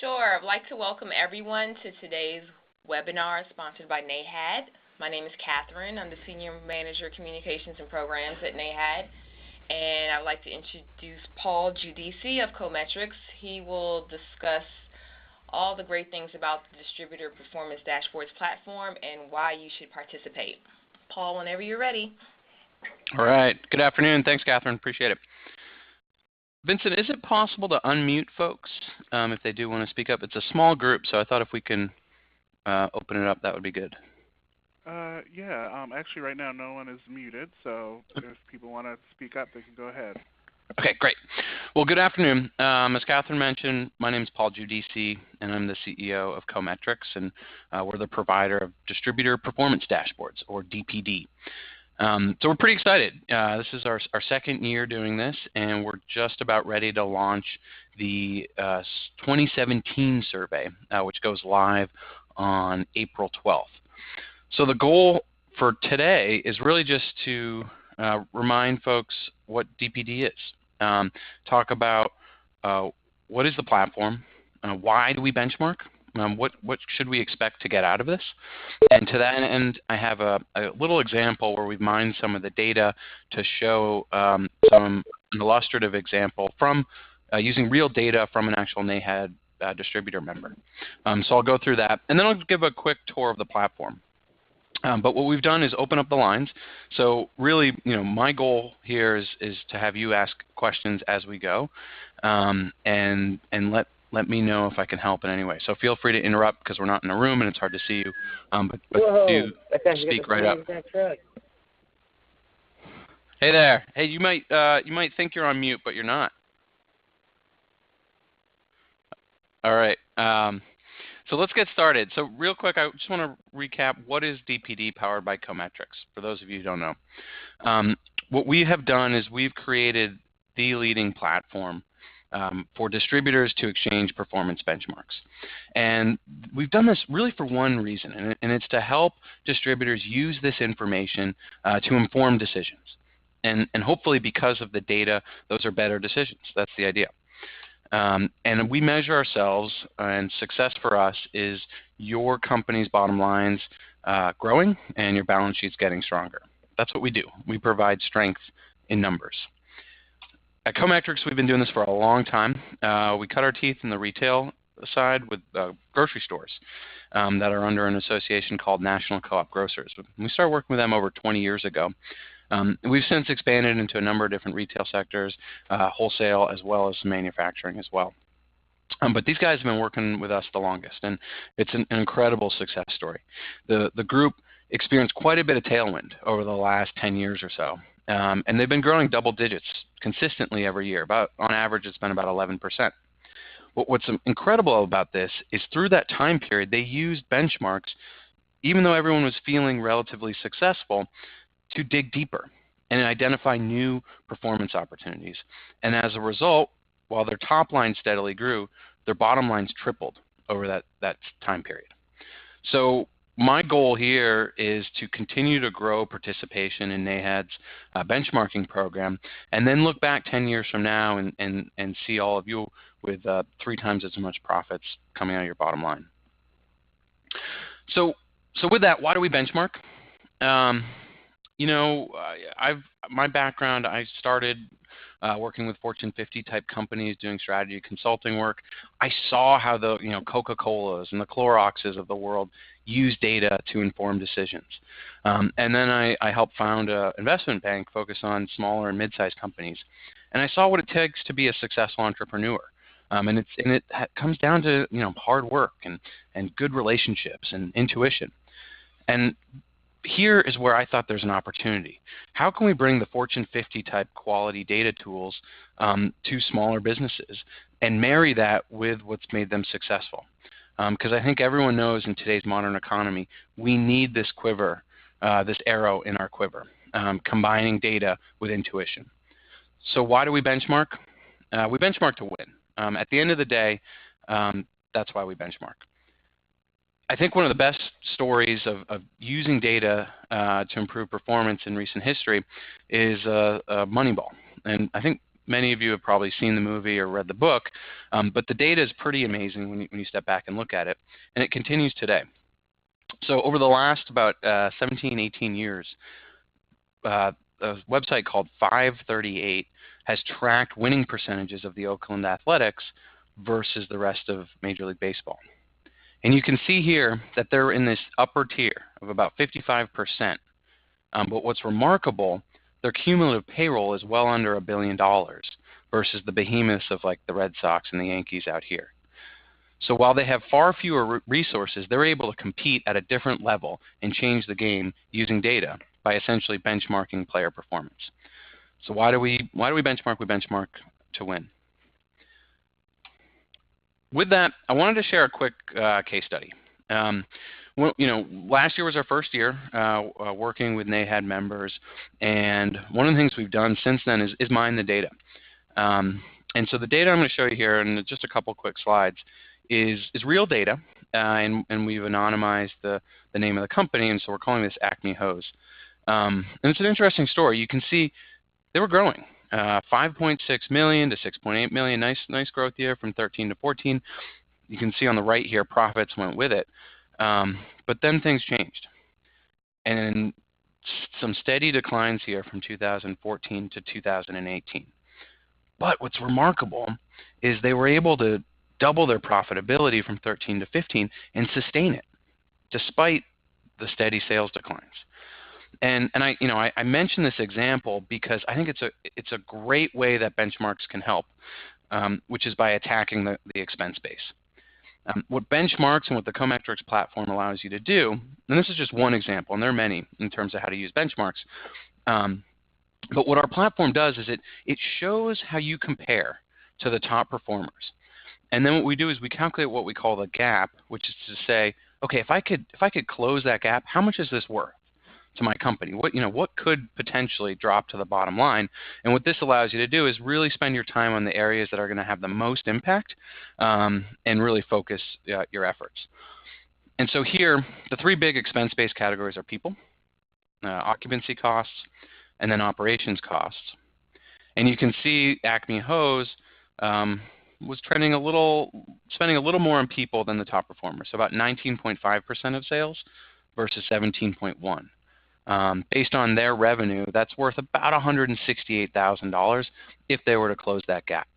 Sure. I'd like to welcome everyone to today's webinar sponsored by NAHAD. My name is Catherine. I'm the Senior Manager of Communications and Programs at NAHAD. And I'd like to introduce Paul Giudice of Cometrics. He will discuss all the great things about the Distributor Performance Dashboards platform and why you should participate. Paul, whenever you're ready. All right. Good afternoon. Thanks, Catherine. Appreciate it. Vincent, is it possible to unmute folks if they do want to speak up? It's a small group, so I thought if we can open it up, that would be good. Yeah. Actually, right now, no one is muted, so if people want to speak up, they can go ahead. Okay, great. Well, good afternoon. As Catherine mentioned, my name is Paul Giudice, and I'm the CEO of Cometrics, and we're the provider of Distributor Performance Dashboards, or DPD. So we're pretty excited. This is our second year doing this, and we're just about ready to launch the 2017 survey, which goes live on April 12th. So the goal for today is really just to remind folks what DPD is, talk about what is the platform, why do we benchmark, what should we expect to get out of this? And to that end, I have a little example where we've mined some of the data to show an illustrative example from using real data from an actual NAHAD distributor member. So I'll go through that, and then I'll give a quick tour of the platform. But what we've done is open up the lines. So really, my goal here is to have you ask questions as we go, and let me know if I can help in any way. So feel free to interrupt because we're not in a room and it's hard to see you. But do speak right up. Hey there. Hey, you might think you're on mute, but you're not. All right. So let's get started. So real quick, I just want to recap what is DPD powered by Cometrics, for those of you who don't know. What we have done is we've created the leading platform for distributors to exchange performance benchmarks. And we've done this really for one reason, and it's to help distributors use this information to inform decisions. And hopefully because of the data, those are better decisions. That's the idea. And we measure ourselves, and success for us is your company's bottom lines growing and your balance sheets getting stronger. That's what we do. We provide strength in numbers. At Cometrics, we've been doing this for a long time. We cut our teeth in the retail side with grocery stores that are under an association called National Co-op Grocers. We started working with them over 20 years ago. We've since expanded into a number of different retail sectors, wholesale, as well as manufacturing as well. But these guys have been working with us the longest, and it's an incredible success story. The group experienced quite a bit of tailwind over the last 10 years or so. And they've been growing double digits consistently every year. On average, it's been about 11%. What's incredible about this is through that time period, they used benchmarks, even though everyone was feeling relatively successful, to dig deeper and identify new performance opportunities. And as a result, while their top line steadily grew, their bottom lines tripled over that time period. So my goal here is to continue to grow participation in NAHAD's benchmarking program, and then look back 10 years from now and see all of you with 3 times as much profits coming out of your bottom line. So with that, why do we benchmark? My background, I started working with Fortune 50 type companies doing strategy consulting work. I saw how the Coca-Colas and the Cloroxes of the world use data to inform decisions. And then I helped found an investment bank focused on smaller and mid-sized companies. And I saw what it takes to be a successful entrepreneur. And it comes down to hard work and good relationships and intuition. And here is where I thought there's an opportunity. How can we bring the Fortune 50 type quality data tools to smaller businesses and marry that with what's made them successful? Because I think everyone knows in today's modern economy, we need this quiver, this arrow in our quiver, combining data with intuition. So why do we benchmark? We benchmark to win. At the end of the day, that's why we benchmark. I think one of the best stories of using data to improve performance in recent history is Moneyball. And I think many of you have probably seen the movie or read the book, but the data is pretty amazing when you step back and look at it, and it continues today. So over the last about 17, 18 years, a website called 538 has tracked winning percentages of the Oakland Athletics versus the rest of Major League Baseball. And you can see here that they're in this upper tier of about 55%. But what's remarkable, their cumulative payroll is well under $1 billion versus the behemoths of like the Red Sox and the Yankees out here. So while they have far fewer resources, they're able to compete at a different level and change the game using data by essentially benchmarking player performance. So why do we benchmark? We benchmark to win. With that, I wanted to share a quick case study. Well, last year was our first year working with NAHAD members, and one of the things we've done since then is mine the data. And so the data I'm going to show you here in just a couple quick slides is real data, and we've anonymized the name of the company, and so we're calling this Acme Hose. And it's an interesting story. You can see they were growing. 5.6 million to 6.8 million, nice growth year from 13 to 14. You can see on the right here, profits went with it. But then things changed. And some steady declines here from 2014 to 2018. But what's remarkable is they were able to double their profitability from 13 to 15 and sustain it, despite the steady sales declines. And I mention this example because I think it's a great way that benchmarks can help, which is by attacking the expense base. What benchmarks and what the Cometrics platform allows you to do, and this is just one example, and there are many in terms of how to use benchmarks, but what our platform does is it shows how you compare to the top performers. And then what we do is we calculate what we call the gap, which is to say, okay, if I could close that gap, how much is this worth to my company? What could potentially drop to the bottom line? And what this allows you to do is really spend your time on the areas that are going to have the most impact, and really focus your efforts. And so here, the three big expense-based categories are people, occupancy costs, and then operations costs. And you can see Acme Hose was spending a little more on people than the top performers, so about 19.5% of sales versus 17.1%. Based on their revenue, that's worth about $168,000 if they were to close that gap.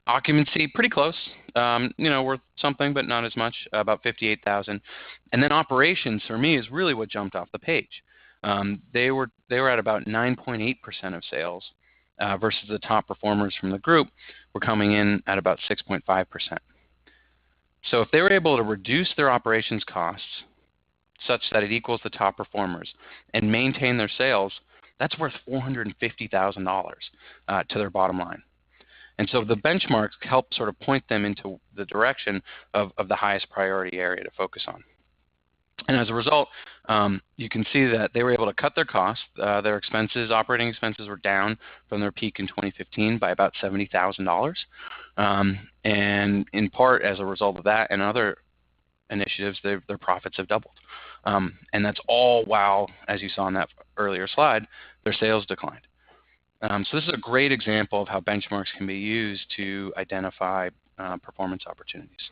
Occupancy, pretty close, worth something, but not as much, about $58,000. And then operations, for me, is really what jumped off the page. They were at about 9.8% of sales, versus the top performers from the group were coming in at about 6.5%. So if they were able to reduce their operations costs such that it equals the top performers and maintain their sales, that's worth $450,000 to their bottom line. And so the benchmarks help sort of point them into the direction of the highest priority area to focus on. And as a result, you can see that they were able to cut their costs. Their expenses, operating expenses, were down from their peak in 2015 by about $70,000. And in part as a result of that and other initiatives, their profits have doubled. And that's all while, as you saw in that earlier slide, their sales declined. So this is a great example of how benchmarks can be used to identify performance opportunities.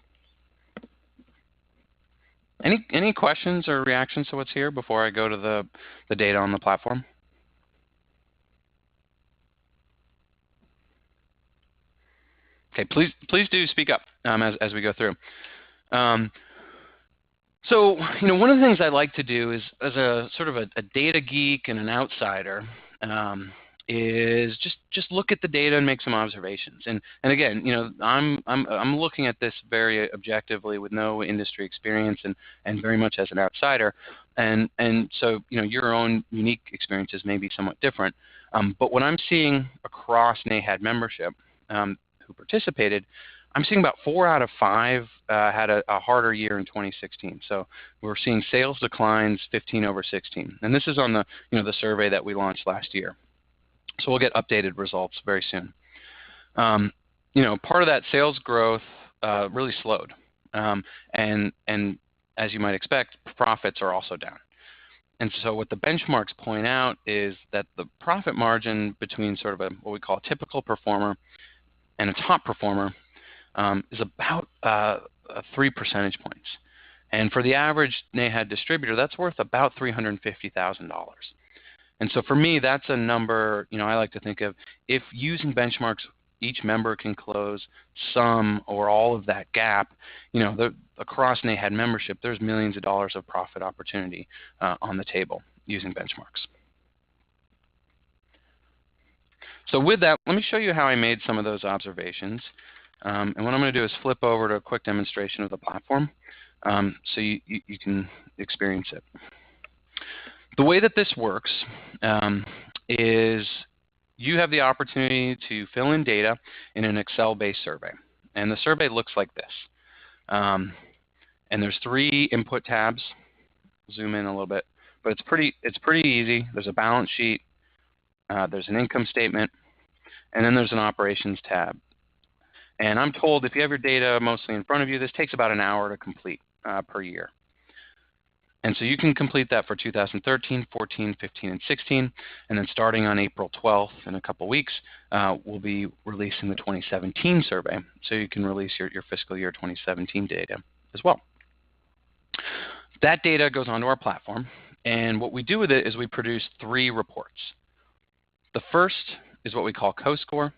Any questions or reactions to what's here before I go to the data on the platform? Okay, please do speak up as we go through. So one of the things I like to do is, as a sort of a data geek and an outsider, is just look at the data and make some observations. And again, I'm looking at this very objectively with no industry experience and very much as an outsider. And so your own unique experiences may be somewhat different. But what I'm seeing across NAHAD membership who participated, I'm seeing about 4 out of 5 had a harder year in 2016. So we're seeing sales declines 15 over 16. And this is on the the survey that we launched last year. So we'll get updated results very soon. Part of that sales growth really slowed, and as you might expect, profits are also down. And so what the benchmarks point out is that the profit margin between sort of what we call a typical performer and a top performer is about 3 percentage points. And for the average NAHAD distributor, that's worth about $350,000. And so for me, that's a number, I like to think of, if using benchmarks, each member can close some or all of that gap, across NAHAD membership, there's millions of dollars of profit opportunity on the table using benchmarks. So with that, let me show you how I made some of those observations. And what I'm going to do is flip over to a quick demonstration of the platform so you can experience it. The way that this works is you have the opportunity to fill in data in an Excel-based survey. And the survey looks like this. And there's 3 input tabs. Zoom in a little bit. But it's pretty easy. There's a balance sheet. There's an income statement. And then there's an operations tab. And I'm told if you have your data mostly in front of you, this takes about an hour to complete per year. And so you can complete that for 2013, 14, 15, and 16. And then starting on April 12th, in a couple weeks, we'll be releasing the 2017 survey. So you can release your fiscal year 2017 data as well. That data goes onto our platform. And what we do with it is we produce 3 reports. The first is what we call co-score.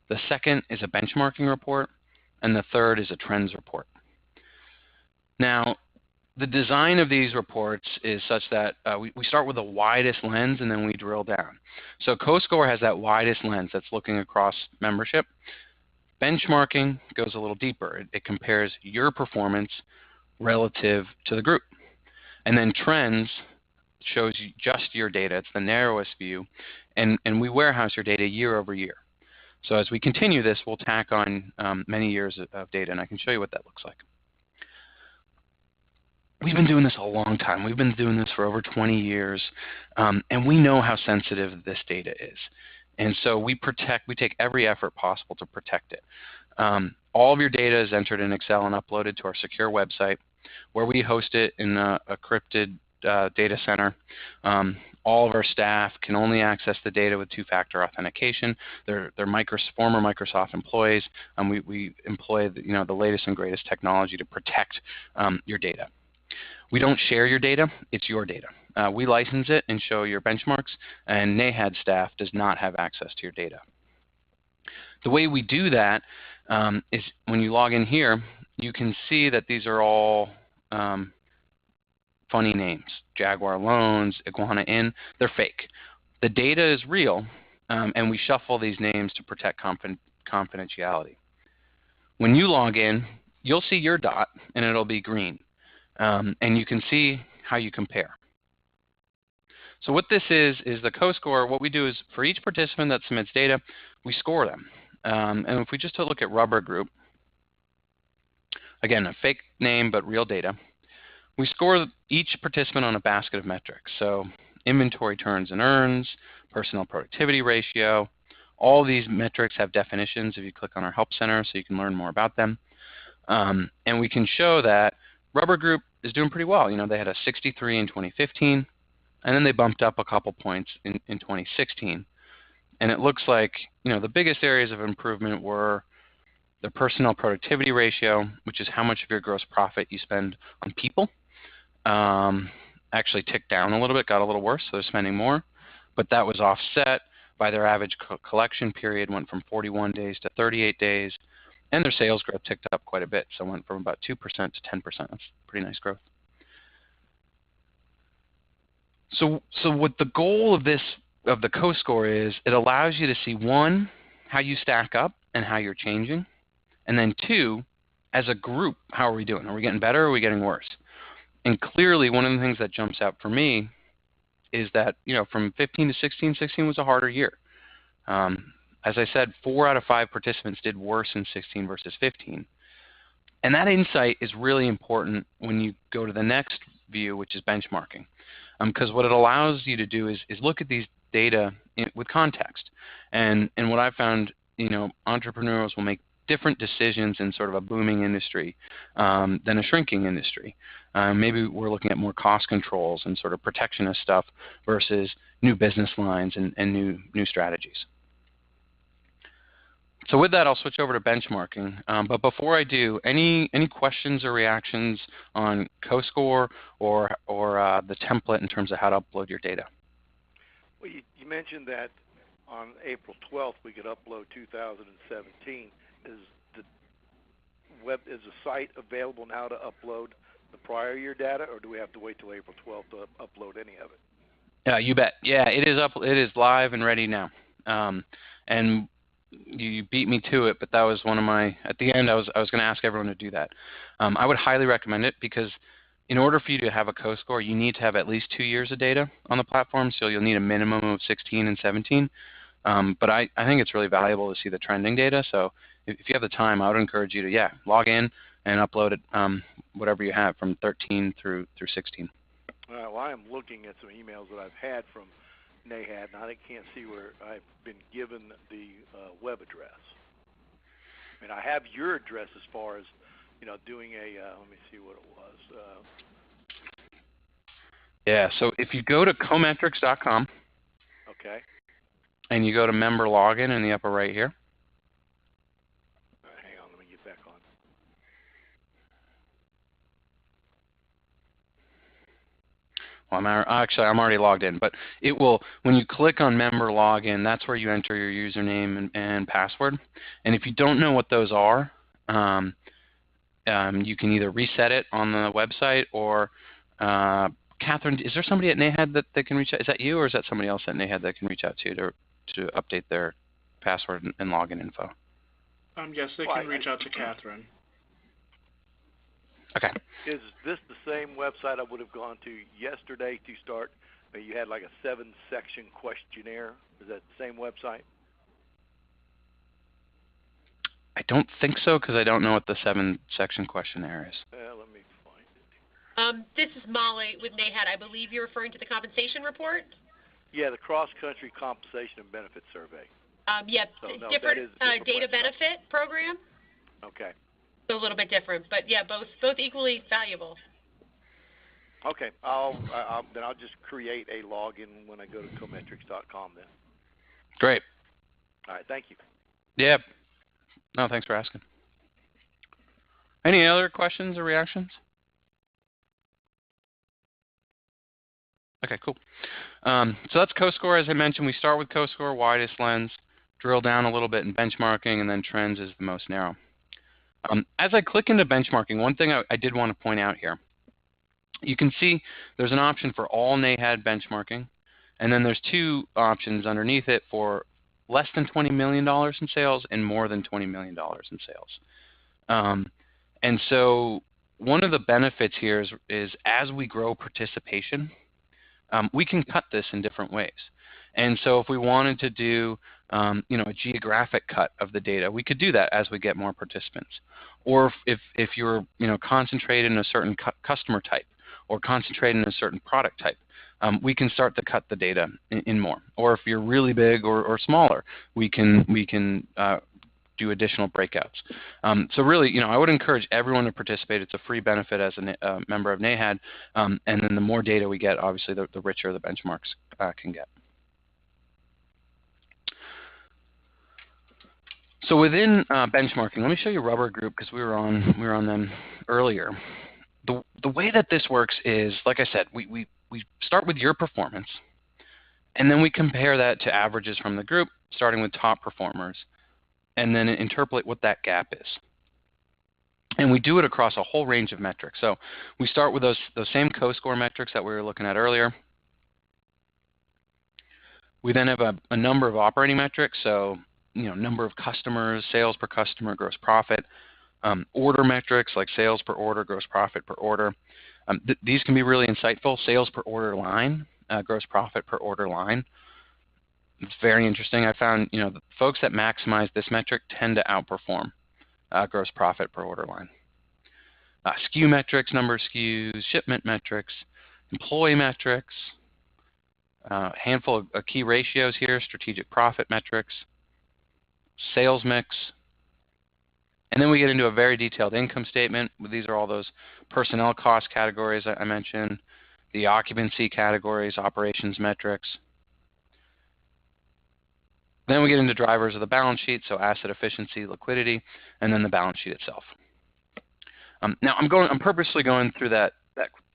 The second is a benchmarking report. And the third is a trends report. Now, the design of these reports is such that we start with the widest lens and then we drill down. So co-score has that widest lens that's looking across membership. Benchmarking goes a little deeper. It compares your performance relative to the group. And then trends shows you just your data. It's the narrowest view. And we warehouse your data year over year. So as we continue this, we'll tack on many years of data, and I can show you what that looks like. We've been doing this a long time. We've been doing this for over 20 years, and we know how sensitive this data is. And so we take every effort possible to protect it. All of your data is entered in Excel and uploaded to our secure website, where we host it in a crypted data center. All of our staff can only access the data with 2-factor authentication. They're former Microsoft employees, and we employ the latest and greatest technology to protect your data. We don't share your data. It's your data. We license it and show your benchmarks, and NAHAD staff does not have access to your data. The way we do that is when you log in here, you can see that these are all funny names. Jaguar Loans, Iguana Inn, they're fake. The data is real, and we shuffle these names to protect confidentiality. When you log in, you'll see your dot, and it'll be green. And you can see how you compare. So what this is the co-score. What we do is for each participant that submits data, we score them. And if we just look at Rubber Group, again, a fake name but real data, we score each participant on a basket of metrics. So inventory turns and earns, personnel productivity ratio. All these metrics have definitions if you click on our Help Center so you can learn more about them. And we can show that Rubber Group is doing pretty well. They had a 63 in 2015, and then they bumped up a couple points in 2016. And it looks like, the biggest areas of improvement were the personnel productivity ratio, which is how much of your gross profit you spend on people. Actually ticked down a little bit, got a little worse, so they're spending more. But that was offset by their average collection period went from 41 days to 38 days. And their sales growth ticked up quite a bit, so it went from about 2% to 10%. That's pretty nice growth. So what the goal of the co-score is, it allows you to see, 1, how you stack up and how you're changing, and then 2, as a group, how are we doing? Are we getting better or are we getting worse? And clearly, one of the things that jumps out for me is that from 15 to 16, 16 was a harder year. As I said, 4 out of 5 participants did worse in 16 versus 15. And that insight is really important when you go to the next view, which is benchmarking. Because what it allows you to do is look at these data with context. And what I've found, entrepreneurs will make different decisions in sort of a booming industry than a shrinking industry. Maybe we're looking at more cost controls and sort of protectionist stuff versus new business lines and new strategies. So with that, I'll switch over to benchmarking. But before I do, any questions or reactions on CoScore or the template in terms of how to upload your data? Well, you mentioned that on April 12th we could upload 2017. Is the site available now to upload the prior year data, or do we have to wait till April 12th to upload any of it? Yeah, you bet. Yeah, it is up. It is live and ready now. And you beat me to it, but that was one of my. At the end, I was going to ask everyone to do that. I would highly recommend it because in order for you to have a CoScore, you need to have at least 2 years of data on the platform. So you'll need a minimum of 16 and 17. But I think it's really valuable to see the trending data. So if you have the time, I would encourage you to log in and upload it, whatever you have from 13 through 16. Well, I am looking at some emails that I've had from NAHAD, and I can't see where I've been given the web address. I mean, I have your address as far as, doing a, let me see what it was. Yeah, so if you go to cometrics.com Okay. and you go to member login in the upper right here. All right, hang on, let me get back on. Well, I'm already logged in, but it will, when you click on member login, that's where you enter your username and password. And if you don't know what those are, you can either reset it on the website or, Catherine, is there somebody at NAHAD that they can reach out? Is that you, or is that somebody else at NAHAD that can reach out to update their password and login info? Yes, they can reach out to Catherine. Okay. Is this the same website I would have gone to yesterday to start? You had like a 7-section questionnaire. Is that the same website? I don't think so because I don't know what the 7-section questionnaire is. Let me find it. This is Molly with NAHAD. I believe you're referring to the compensation report? Yeah, the cross-country compensation and benefit survey. Different data benefit program. Okay. So a little bit different, but yeah, both equally valuable. Okay, I'll just create a login when I go to cometrics.com then. Great. All right, thank you. Yeah. No, thanks for asking. Any other questions or reactions? Okay, cool. So that's CoScore. As I mentioned, we start with CoScore, widest lens, drill down a little bit in benchmarking, and then trends is the most narrow. As I click into benchmarking, one thing I did want to point out here, you can see there's an option for all NAHAD benchmarking, and then there's 2 options underneath it for less than $20 million in sales and more than $20 million in sales. And so one of the benefits here is as we grow participation, we can cut this in different ways. And so if we wanted to do a geographic cut of the data, we could do that as we get more participants. Or if you're concentrated in a certain customer type or concentrated in a certain product type, we can start to cut the data in more. Or if you're really big or smaller, we can do additional breakouts. So really, I would encourage everyone to participate. It's a free benefit as a member of NAHAD, and then the more data we get, obviously, the richer the benchmarks can get. So within benchmarking, let me show you Rubber Group because we were on them earlier. The way that this works is, like I said, we start with your performance, and then we compare that to averages from the group, starting with top performers, and then interpolate what that gap is. And we do it across a whole range of metrics. So we start with those same CoScore metrics that we were looking at earlier. We then have a number of operating metrics, so number of customers, sales per customer, gross profit, order metrics like sales per order, gross profit per order. These can be really insightful. Sales per order line, gross profit per order line. It's very interesting. I found the folks that maximize this metric tend to outperform gross profit per order line. SKU metrics, number of SKUs, shipment metrics, employee metrics, handful of key ratios here, strategic profit metrics, sales mix, And then we get into a very detailed income statement. These are all those personnel cost categories I mentioned, the occupancy categories, operations metrics. Then we get into drivers of the balance sheet, so asset efficiency, liquidity, and then the balance sheet itself. Now I'm purposely going through that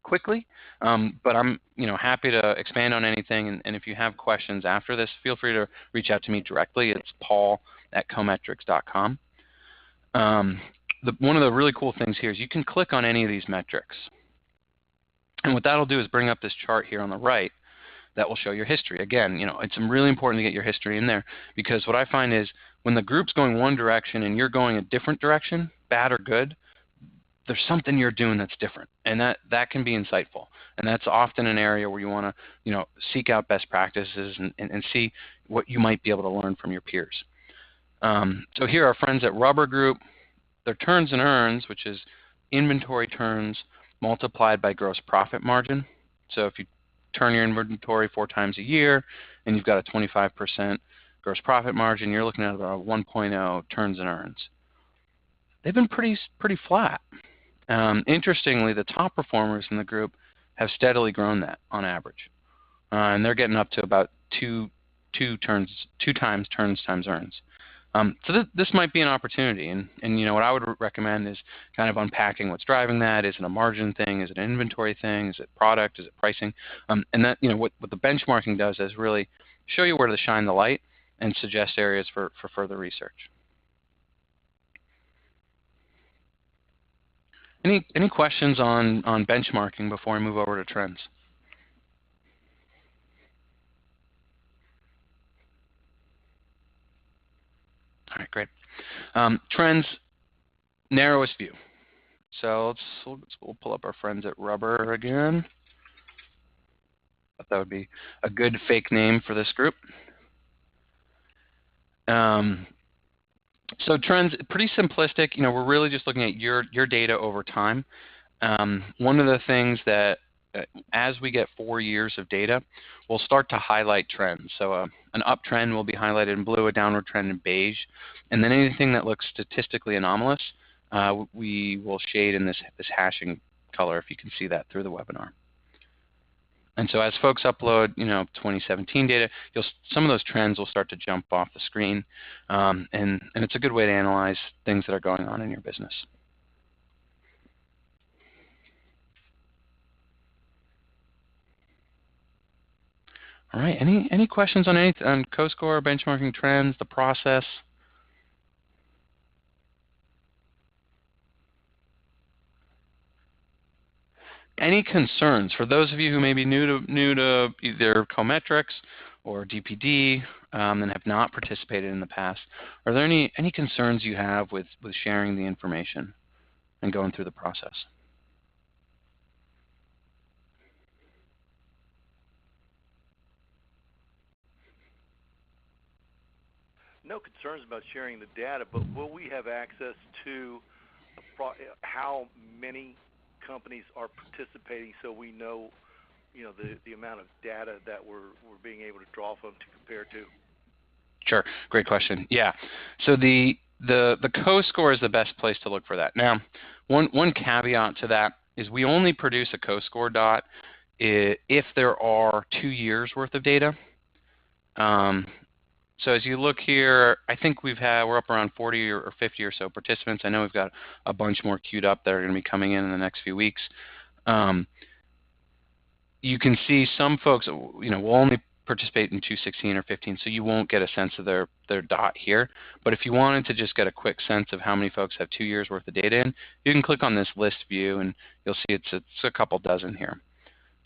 quickly, but I'm happy to expand on anything. And if you have questions after this, feel free to reach out to me directly. It's paul@cometrics.com. One of the really cool things here is you can click on any of these metrics. And what that'll do is bring up this chart here on the right that will show your history. Again, it's really important to get your history in there, because what I find is when the group's going one direction and you're going a different direction, bad or good, there's something you're doing that's different, and that can be insightful. And that's often an area where you want to seek out best practices and see what you might be able to learn from your peers. So here our friends at Rubber Group, their turns and earns, which is inventory turns multiplied by gross profit margin. So if you turn your inventory 4 times a year and you've got a 25% gross profit margin, you're looking at about 1.0 turns and earns. They've been pretty flat. Interestingly, the top performers in the group have steadily grown that on average, and they're getting up to about two times turns times earns. So this might be an opportunity, and what I would recommend is kind of unpacking what's driving that. Is it a margin thing? Is it an inventory thing? Is it product? Is it pricing? And that what the benchmarking does is really show you where to shine the light and suggest areas for further research. Any questions on benchmarking before I move over to trends? All right, great. Trends, narrowest view. So we'll pull up our friends at Rubber again. Thought that would be a good fake name for this group. So trends, pretty simplistic. We're really just looking at your data over time. One of the things that as we get 4 years of data, we'll start to highlight trends. So an uptrend will be highlighted in blue, a downward trend in beige, and then anything that looks statistically anomalous, we will shade in this hashing color, if you can see that through the webinar. And so as folks upload, 2017 data, some of those trends will start to jump off the screen, and it's a good way to analyze things that are going on in your business. All right, any questions on CoScore, benchmarking trends, the process? Any concerns for those of you who may be new to either Cometrics or DPD and have not participated in the past? Are there any concerns you have with sharing the information and going through the process? No concerns about sharing the data, but will we have access to how many companies are participating, so we know, the amount of data that we're being able to draw from to compare to? Sure, great question. Yeah, so the CoScore is the best place to look for that. Now, one caveat to that is we only produce a CoScore dot if there are 2 years worth of data. So as you look here, I think we're up around 40 or 50 or so participants. I know we've got a bunch more queued up that are going to be coming in the next few weeks. You can see some folks, will only participate in 216 or 15, so you won't get a sense of their dot here. But if you wanted to just get a quick sense of how many folks have 2 years worth of data in, you can click on this list view, and you'll see it's a couple dozen here.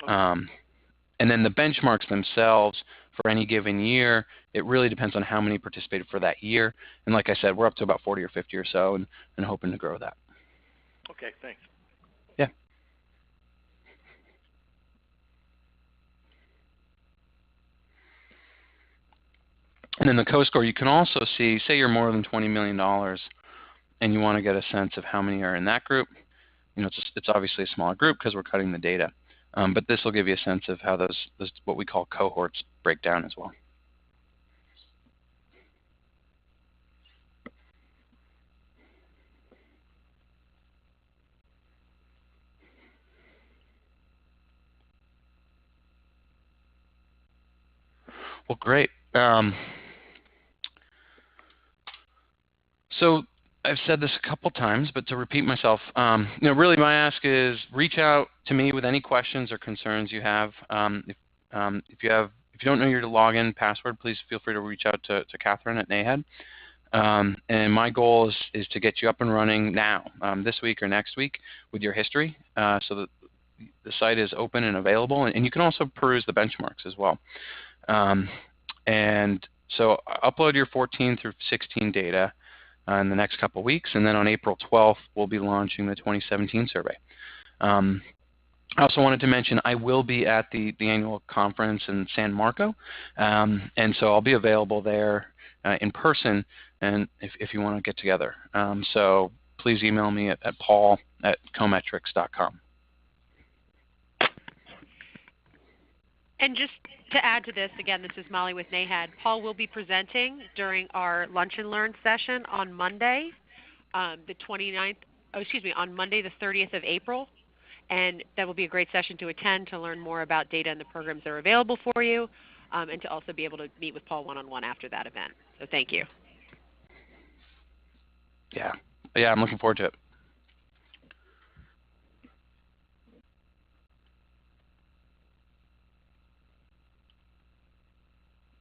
Okay. And then the benchmarks themselves for any given year, it really depends on how many participated for that year. And like I said, we're up to about 40 or 50 or so and hoping to grow that. Okay, thanks. Yeah. And in the CoScore, you can also see, say you're more than $20 million and you want to get a sense of how many are in that group. It's obviously a smaller group because we're cutting the data. But this will give you a sense of how those what we call cohorts break down as well. Well, great. So I've said this a couple times, but to repeat myself, really my ask is reach out to me with any questions or concerns you have. If you don't know your login password, please feel free to reach out to Catherine at NAHAD. And my goal is to get you up and running now, this week or next week, with your history, so that the site is open and available, and you can also peruse the benchmarks as well. And so upload your 14 through 16 data in the next couple of weeks, and then on April 12th, we'll be launching the 2017 survey. I also wanted to mention I will be at the annual conference in San Marco, and so I'll be available there in person, and if you want to get together. So please email me at paul@cometrics.com. And just to add to this, again, this is Molly with NAHAD. Paul will be presenting during our Lunch and Learn session on Monday, the 29th, on Monday the 30th of April. And that will be a great session to attend to learn more about data and the programs that are available for you, and to also be able to meet with Paul one-on-one after that event. So thank you. Yeah, I'm looking forward to it.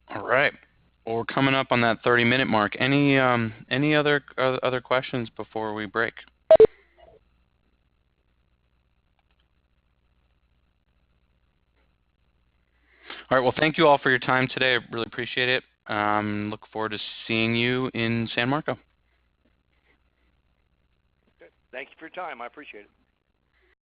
All right. Well, we're coming up on that 30-minute mark. Any other questions before we break? All right. Well, thank you all for your time today. I really appreciate it. Look forward to seeing you in San Marco. Okay. Thank you for your time. I appreciate it.